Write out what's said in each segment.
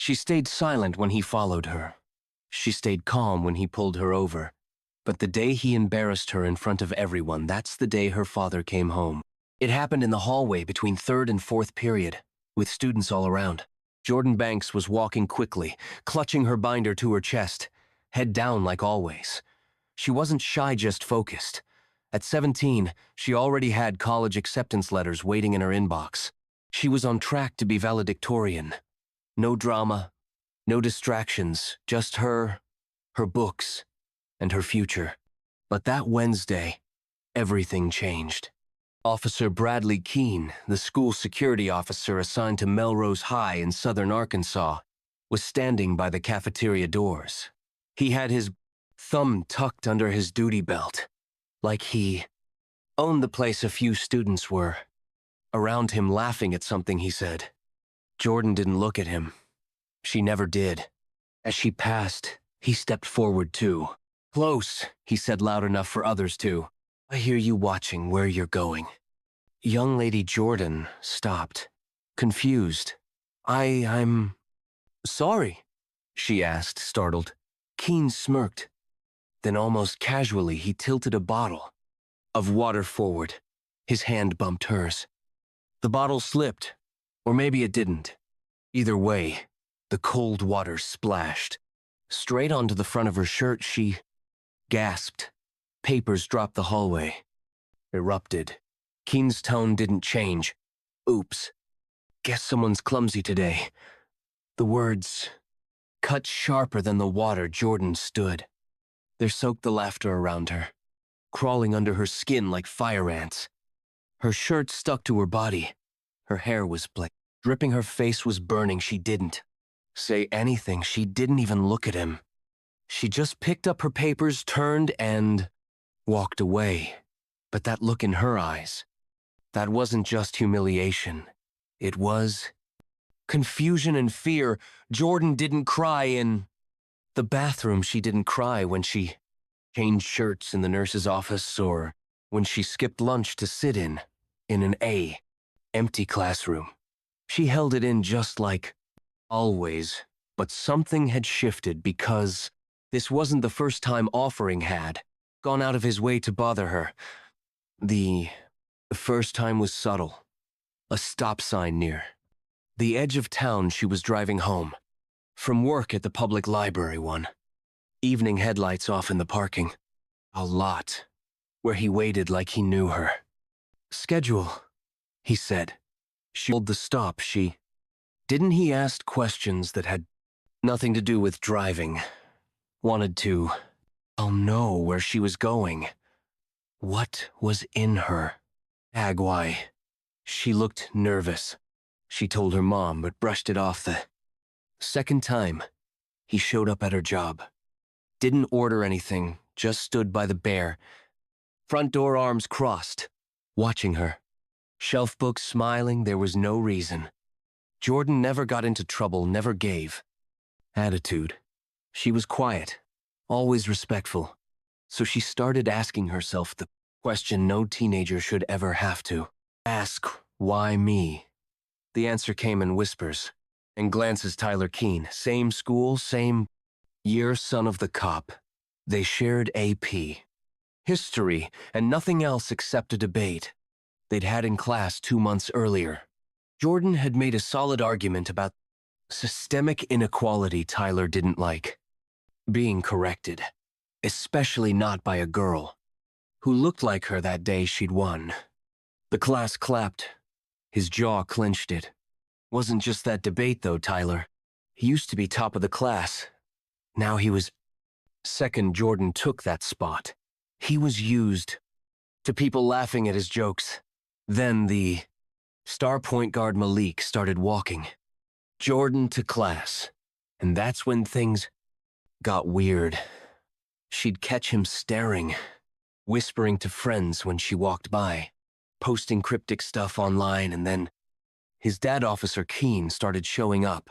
She stayed silent when he followed her. She stayed calm when he pulled her over. But the day he embarrassed her in front of everyone, that's the day her father came home. It happened in the hallway between third and fourth period, with students all around. Jordan Banks was walking quickly, clutching her binder to her chest, head down like always. She wasn't shy, just focused. At 17, she already had college acceptance letters waiting in her inbox. She was on track to be valedictorian. No drama, no distractions, just her books, and her future. But that Wednesday, everything changed. Officer Bradley Keene, the school security officer assigned to Melrose High in southern Arkansas, was standing by the cafeteria doors. He had his thumb tucked under his duty belt, like he owned the place. A few students were around him laughing at something he said. Jordan didn't look at him. She never did. As she passed, he stepped forward too. "Close," he said loud enough for others to. "I hear you watching where you're going." Young Lady Jordan stopped, confused. I'm sorry," she asked, startled. Keene smirked. Then almost casually, he tilted a bottle of water forward. His hand bumped hers. The bottle slipped, or maybe it didn't. Either way, the cold water splashed straight onto the front of her shirt. She gasped. Papers dropped the hallway. Erupted. Keene's tone didn't change. "Oops. Guess someone's clumsy today." The words cut sharper than the water. Jordan stood. There soaked the laughter around her, crawling under her skin like fire ants. Her shirt stuck to her body. Her hair was black. Dripping, her face was burning. She didn't say anything. She didn't even look at him. She just picked up her papers, turned, and walked away. But that look in her eyes, that wasn't just humiliation. It was confusion and fear. Jordan didn't cry in the bathroom. She didn't cry when she changed shirts in the nurse's office, or when she skipped lunch to sit in an empty classroom. She held it in just like always, but something had shifted, because this wasn't the first time Offering had gone out of his way to bother her. The first time was subtle. A stop sign near the edge of town. She was driving home from work at the public library one evening, headlights off in the parking lot where he waited like he knew her. "Schedule," he said. She pulled the stop. Didn't he ask questions that had nothing to do with driving? Wanted to know where she was going. What was in her bag? Why? She looked nervous. She told her mom, but brushed it off. The second time, he showed up at her job. Didn't order anything, just stood by the bare front door, arms crossed, watching her. Shelf books, smiling. There was no reason. Jordan never got into trouble, never gave attitude. She was quiet, always respectful. So she started asking herself the question no teenager should ever have to ask: why me? The answer came in whispers and glances. Tyler Keene, same school, same year, son of the cop. They shared AP, history, and nothing else except a debate they'd had in class 2 months earlier. Jordan had made a solid argument about systemic inequality Tyler didn't like being corrected, especially not by a girl who looked like her. That day she'd won. The class clapped. His jaw clenched. It wasn't just that debate, though, Tyler. He used to be top of the class. Now he was second. Jordan took that spot. He was used to people laughing at his jokes. Then the star point guard Malik started walking Jordan to class, and that's when things got weird. She'd catch him staring, whispering to friends when she walked by, posting cryptic stuff online, and then his dad, Officer Keene, started showing up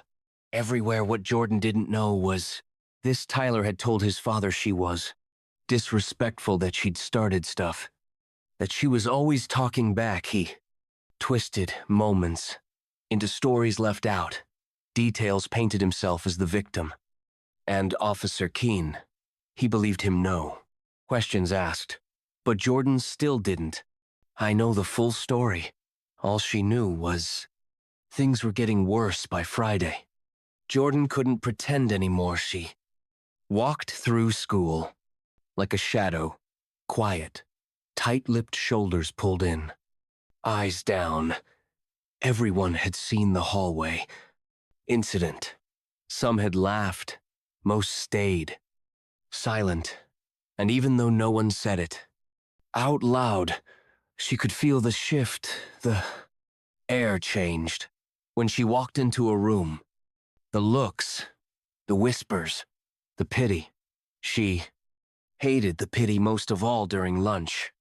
everywhere. What Jordan didn't know was this: Tyler had told his father she was disrespectful, that she'd started stuff, that she was always talking back. He twisted moments into stories left out, details painted himself as the victim. And Officer Keene, he believed him no. Questions asked, but Jordan still didn't. I know the full story. All she knew was things were getting worse by Friday. Jordan couldn't pretend anymore. She walked through school like a shadow, quiet, tight-lipped shoulders pulled in, eyes down. Everyone had seen the hallway incident. Some had laughed, most stayed, silent, and even though no one said it, out loud, she could feel the shift, the air changed. When she walked into a room, the looks, the whispers, the pity. She hated the pity most of all during lunch.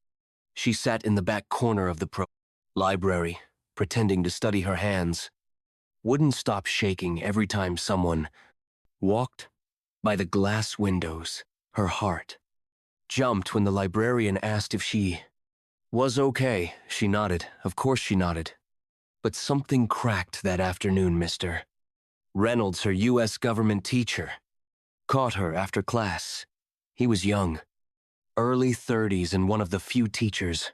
She sat in the back corner of the library, pretending to study her hands. Wouldn't stop shaking every time someone walked by the glass windows. Her heart jumped when the librarian asked if she was okay. She nodded. Of course she nodded. But something cracked that afternoon. Mr. Reynolds, her U.S. government teacher, caught her after class. He was young, early 30s, and one of the few teachers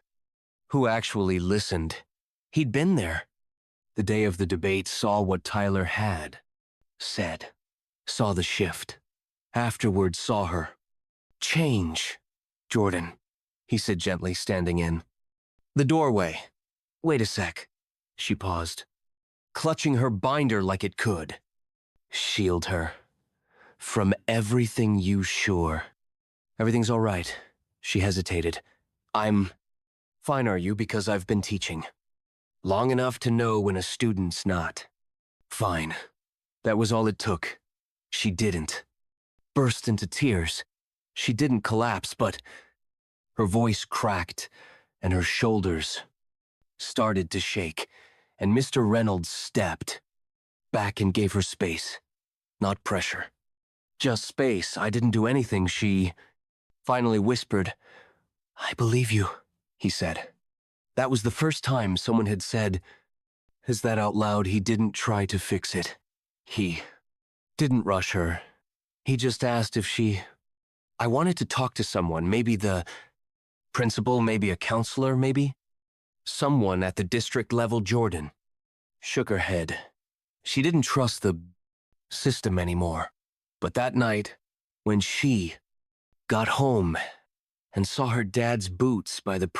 who actually listened. He'd been there the day of the debate, saw what Tyler had said, saw the shift. Afterwards saw her change. Jordan, he said gently, standing in the doorway. Wait a sec. She paused, clutching her binder like it could shield her from everything. You sure? Everything's all right. She hesitated. I'm fine. Are you? Because I've been teaching long enough to know when a student's not fine. That was all it took. She didn't burst into tears. She didn't collapse, but her voice cracked and her shoulders started to shake, and Mr. Reynolds stepped back and gave her space. Not pressure, just space. I didn't do anything, she finally whispered. I believe you, he said. That was the first time someone had said that out loud. He didn't try to fix it. He didn't rush her. He just asked if I wanted to talk to someone, maybe the principal, maybe a counselor, maybe someone at the district level. Jordan shook her head. She didn't trust the system anymore. But that night, when she got home and saw her dad's boots by the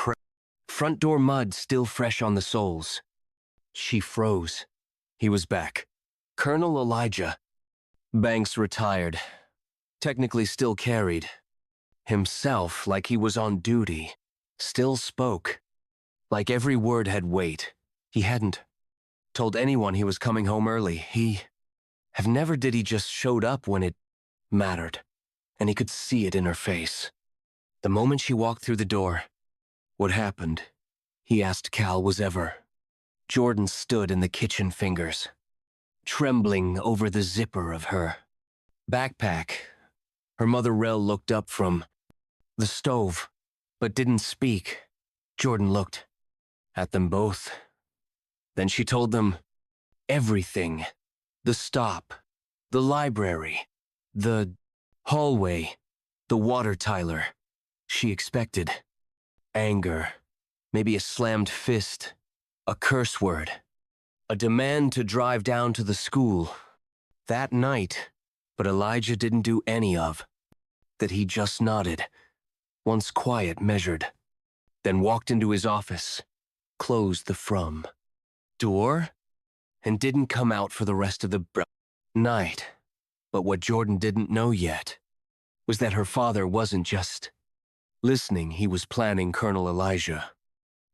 front door, mud still fresh on the soles, she froze. He was back. Colonel Elijah Banks, retired, technically still carried himself like he was on duty, still spoke, like every word had weight. He hadn't told anyone he was coming home early. Never did. He just showed up when it mattered, and he could see it in her face. The moment she walked through the door, what happened, he asked Cal, was ever. Jordan stood in the kitchen, fingers trembling over the zipper of her backpack. Her mother Rel looked up from the stove, but didn't speak. Jordan looked at them both. Then she told them everything. The stop, the library, the hallway, the water. Tyler. She expected anger, maybe a slammed fist, a curse word, a demand to drive down to the school that night. But Elijah didn't do any of that. He just nodded, once quiet, measured, then walked into his office, closed the front door, and didn't come out for the rest of the night. But what Jordan didn't know yet was that her father wasn't just listening, he was planning. Colonel Elijah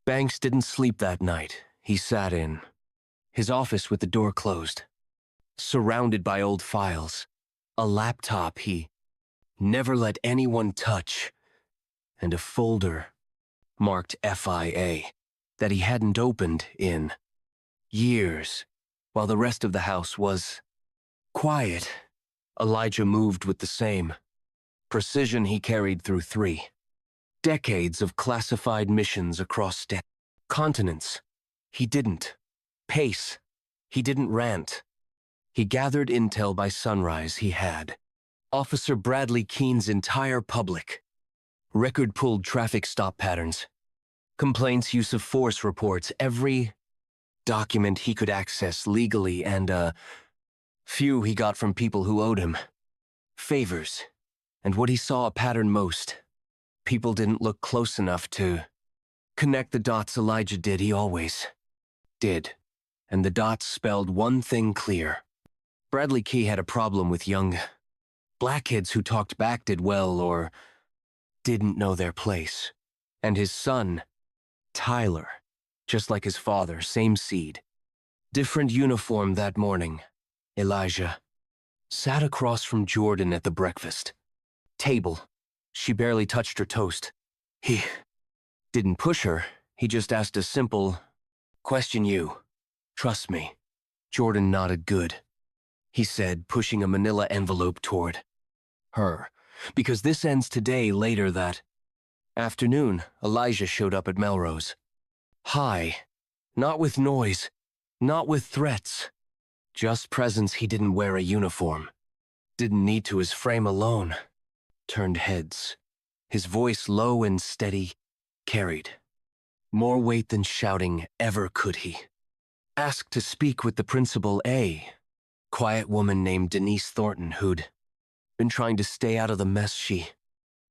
Banks didn't sleep that night. He sat in his office with the door closed, surrounded by old files, a laptop he never let anyone touch, and a folder marked FIA that he hadn't opened in years. While the rest of the house was quiet, Elijah moved with the same precision he carried through 3 decades of classified missions across continents. He didn't pace. He didn't rant. He gathered intel by sunrise. He had Officer Bradley Keene's entire public, record-pulled traffic stop patterns, complaints, use of force reports, every document he could access legally, and a few he got from people who owed him favors. And what he saw a pattern most, people didn't look close enough to connect the dots. Elijah did. He always did. And the dots spelled one thing clear. Bradley Key had a problem with young black kids who talked back, did well, or didn't know their place. And his son, Tyler, just like his father, same seed. Different uniform that morning. Elijah sat across from Jordan at the breakfast table. She barely touched her toast. He didn't push her. He just asked a simple question. You trust me? Jordan nodded. Good, he said, pushing a manila envelope toward her. Because this ends today. Later that afternoon, Elijah showed up at Melrose. High, not with noise, not with threats, just presence. He didn't wear a uniform. Didn't need to. His frame alone turned heads. His voice, low and steady, carried more weight than shouting ever could. He asked to speak with the principal, a quiet woman named Denise Thornton, who'd been trying to stay out of the mess. She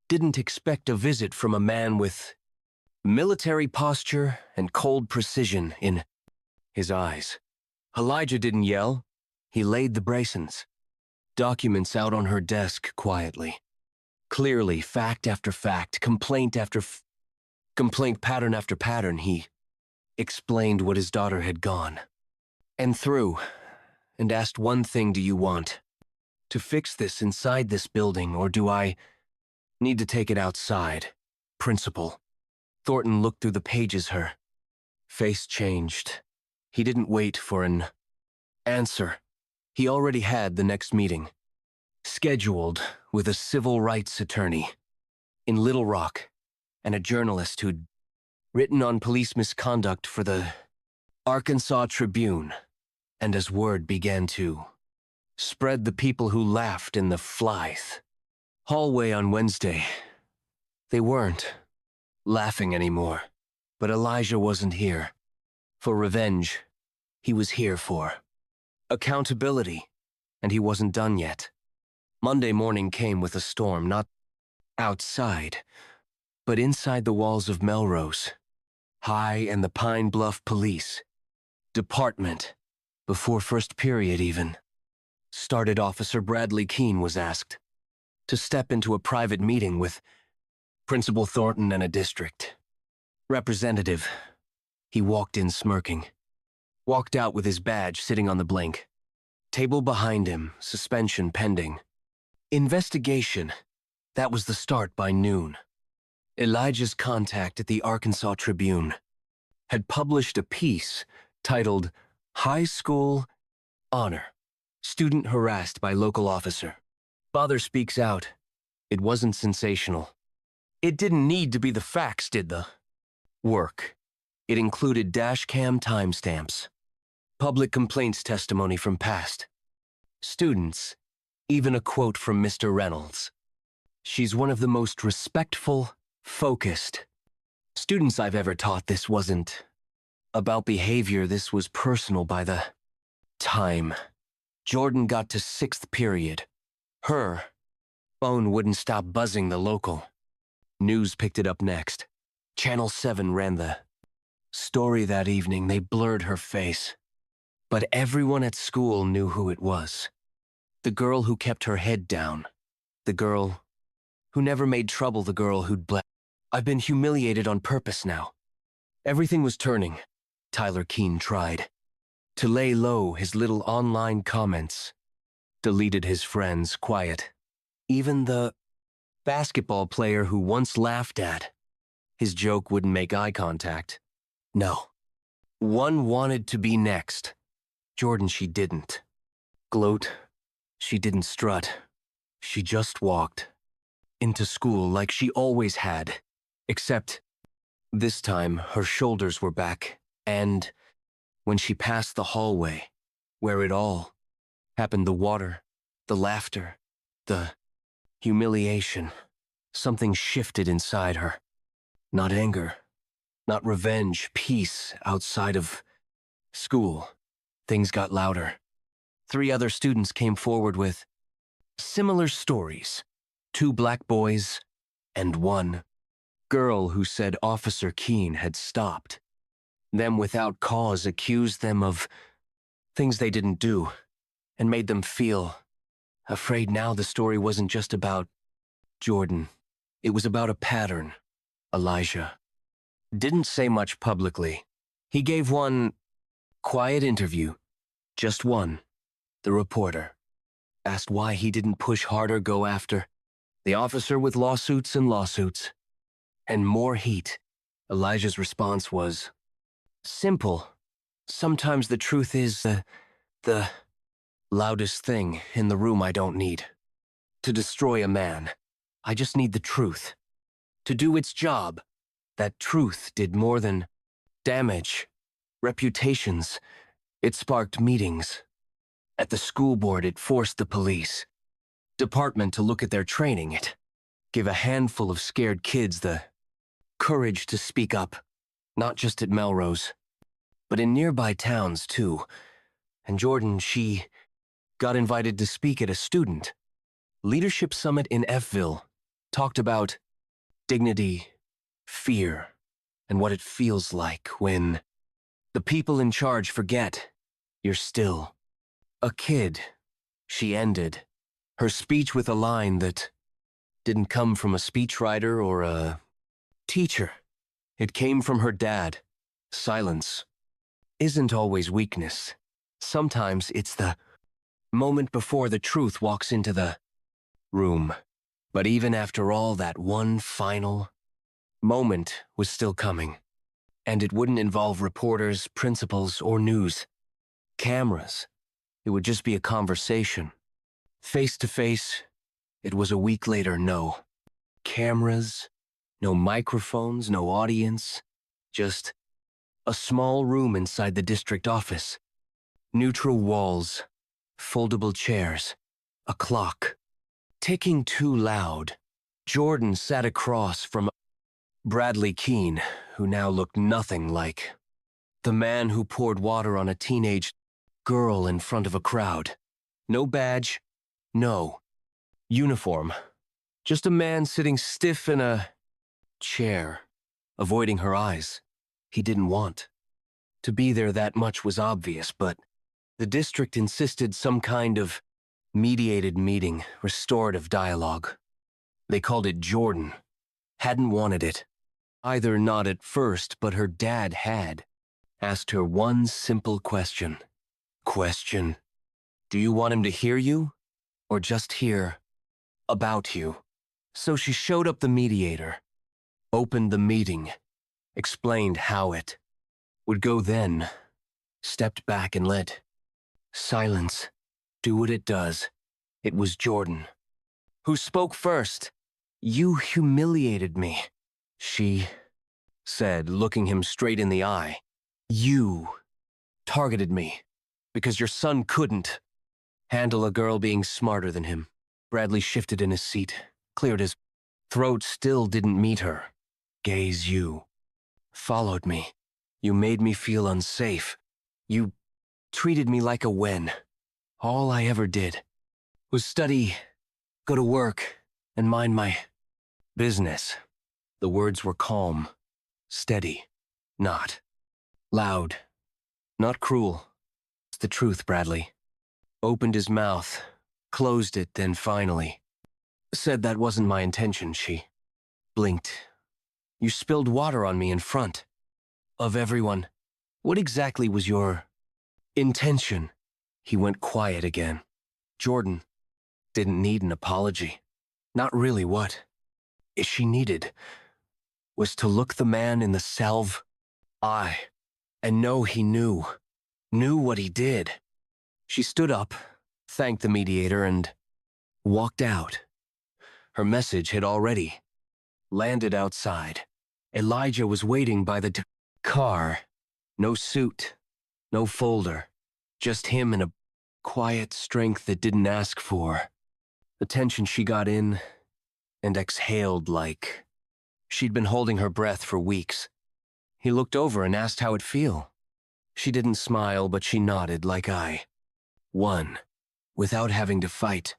didn't expect a visit from a man with military posture and cold precision in his eyes. Elijah didn't yell. He laid the braces, documents out on her desk quietly. Clearly, fact after fact, complaint after complaint, pattern after pattern. He explained what his daughter had gone and through, and asked one thing. Do you want to fix this inside this building, or do I need to take it outside? Principal Thornton looked through the pages. Her face changed. He didn't wait for an answer. He already had the next meeting scheduled with a civil rights attorney in Little Rock and a journalist who'd written on police misconduct for the Arkansas Tribune. And as word began to spread, the people who laughed in the Flythe hallway on Wednesday, they weren't laughing anymore. But Elijah wasn't here for revenge. He was here for accountability, and he wasn't done yet. Monday morning came with a storm, not outside, but inside the walls of Melrose High and the Pine Bluff Police Department. Before first period even started, Officer Bradley Keene was asked to step into a private meeting with Principal Thornton and a district representative. He walked in smirking, walked out with his badge sitting on the blank table behind him, suspension pending. Investigation. That was the start by noon. Elijah's contact at the Arkansas Tribune had published a piece titled High School Honor. Student harassed by local officer. Father speaks out. It wasn't sensational. It didn't need to be. The facts did the work. It included dashcam timestamps, public complaints testimony from past students, even a quote from Mr. Reynolds. She's one of the most respectful, focused students I've ever taught. This wasn't about behavior. This was personal. By the time Jordan got to sixth period, her phone wouldn't stop buzzing. The local news picked it up next. Channel 7 ran the story that evening. They blurred her face, but everyone at school knew who it was. The girl who kept her head down. The girl who never made trouble. The girl who'd I've been humiliated on purpose now. Everything was turning. Tyler Keene tried to lay low his little online comments. Deleted his friends, quiet. Even the basketball player who once laughed at his joke wouldn't make eye contact. No. One wanted to be next. Jordan, she didn't gloat. She didn't strut. She just walked into school like she always had. Except this time her shoulders were back, and when she passed the hallway where it all Happened the water, the laughter, the humiliation. Something shifted inside her. Not anger, not revenge, peace outside of school. Things got louder. 3 other students came forward with similar stories. 2 black boys and 1 girl who said Officer Keene had stopped them without cause, accused them of things they didn't do, and made them feel afraid. Now the story wasn't just about Jordan. It was about a pattern. Elijah didn't say much publicly. He gave one quiet interview, just one. The reporter asked why he didn't push harder, go after the officer with lawsuits and lawsuits, and more heat. Elijah's response was simple. Sometimes the truth is the loudest thing in the room. I don't need to destroy a man. I just need the truth to do its job. That truth did more than damage reputations. It sparked meetings. At the school board, it forced the police department to look at their training. It gave a handful of scared kids the courage to speak up, not just at Melrose, but in nearby towns too. And Jordan, she got invited to speak at a student leadership summit in Fville, talked about dignity, fear, and what it feels like when the people in charge forget you're still a kid. She ended her speech with a line that didn't come from a speechwriter or a teacher. It came from her dad. Silence isn't always weakness. Sometimes it's the moment before the truth walks into the room. But even after all, that one final moment was still coming. And it wouldn't involve reporters, principals, or news cameras. It would just be a conversation. Face to face. It was a week later. No cameras, no microphones, no audience. Just a small room inside the district office. Neutral walls, foldable chairs, a clock ticking too loud. Jordan sat across from Bradley Keene, who now looked nothing like the man who poured water on a teenage girl in front of a crowd. No badge, no uniform. Just a man sitting stiff in a chair, avoiding her eyes. He didn't want to be there. That much was obvious, but the district insisted some kind of mediated meeting, restorative dialogue. They called it Jordan. Hadn't wanted it. Either not at first, but her dad had asked her one simple question. Do you want him to hear you, or just hear about you? So she showed up the mediator, opened the meeting, explained how it would go, then stepped back and let silence do what it does. It was Jordan who spoke first. You humiliated me, she said, looking him straight in the eye. You targeted me because your son couldn't handle a girl being smarter than him. Bradley shifted in his seat, cleared his throat, still didn't meet her gaze. You followed me. You made me feel unsafe. You treated me like a wen. All I ever did was study, go to work, and mind my business. The words were calm, steady, not loud, not cruel. It's the truth. Bradley opened his mouth, closed it, then finally said, that wasn't my intention. She blinked. You spilled water on me in front of everyone. What exactly was your intention? He went quiet again. Jordan didn't need an apology. Not really. What she needed was to look the man in the salve eye and know he knew what he did. She stood up, thanked the mediator, and walked out. Her message had already landed outside. Elijah was waiting by the car. No suit, no folder, just him in a Quiet strength that didn't ask for. The tension she got in and exhaled like she'd been holding her breath for weeks. He looked over and asked how it feel. She didn't smile, but she nodded like I won. Without having to fight,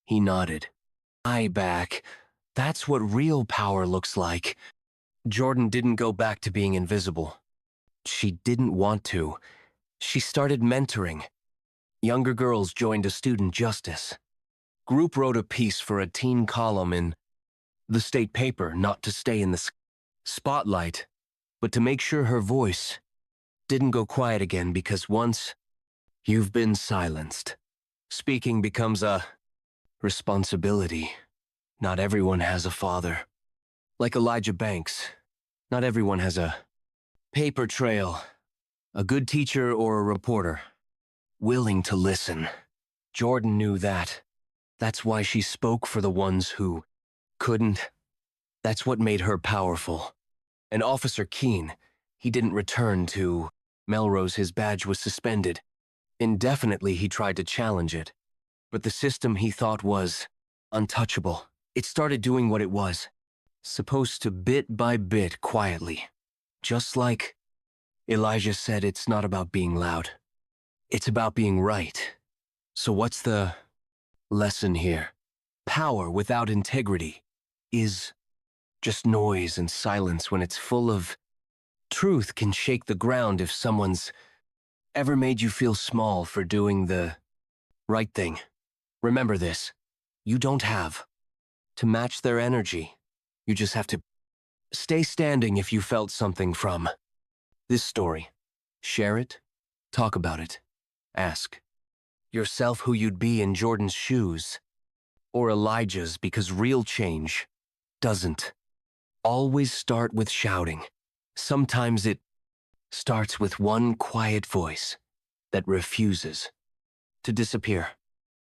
he nodded. I back. That's what real power looks like. Jordan didn't go back to being invisible. She didn't want to. She started mentoring. Younger girls joined a student justice. Group wrote a piece for a teen column in the state paper, not to stay in the spotlight, but to make sure her voice didn't go quiet again, because once you've been silenced, speaking becomes a responsibility. Not everyone has a father. Like Elijah Banks, not everyone has a paper trail, a good teacher or a reporter willing to listen. Jordan knew that. That's why she spoke for the ones who couldn't. That's what made her powerful. And Officer Keene, he didn't return to Melrose. His badge was suspended. Indefinitely he tried to challenge it. But the system he thought was untouchable. It started doing what it was supposed to, bit by bit, quietly. Just like Elijah said, it's not about being loud. It's about being right. So what's the lesson here? Power without integrity is just noise, and silence when it's full of truth can shake the ground. If someone's ever made you feel small for doing the right thing, remember this. You don't have to match their energy. You just have to stay standing. If you felt something from this story, share it, talk about it, ask yourself who you'd be in Jordan's shoes or Elijah's, because real change doesn't always start with shouting. Sometimes it starts with one quiet voice that refuses to disappear.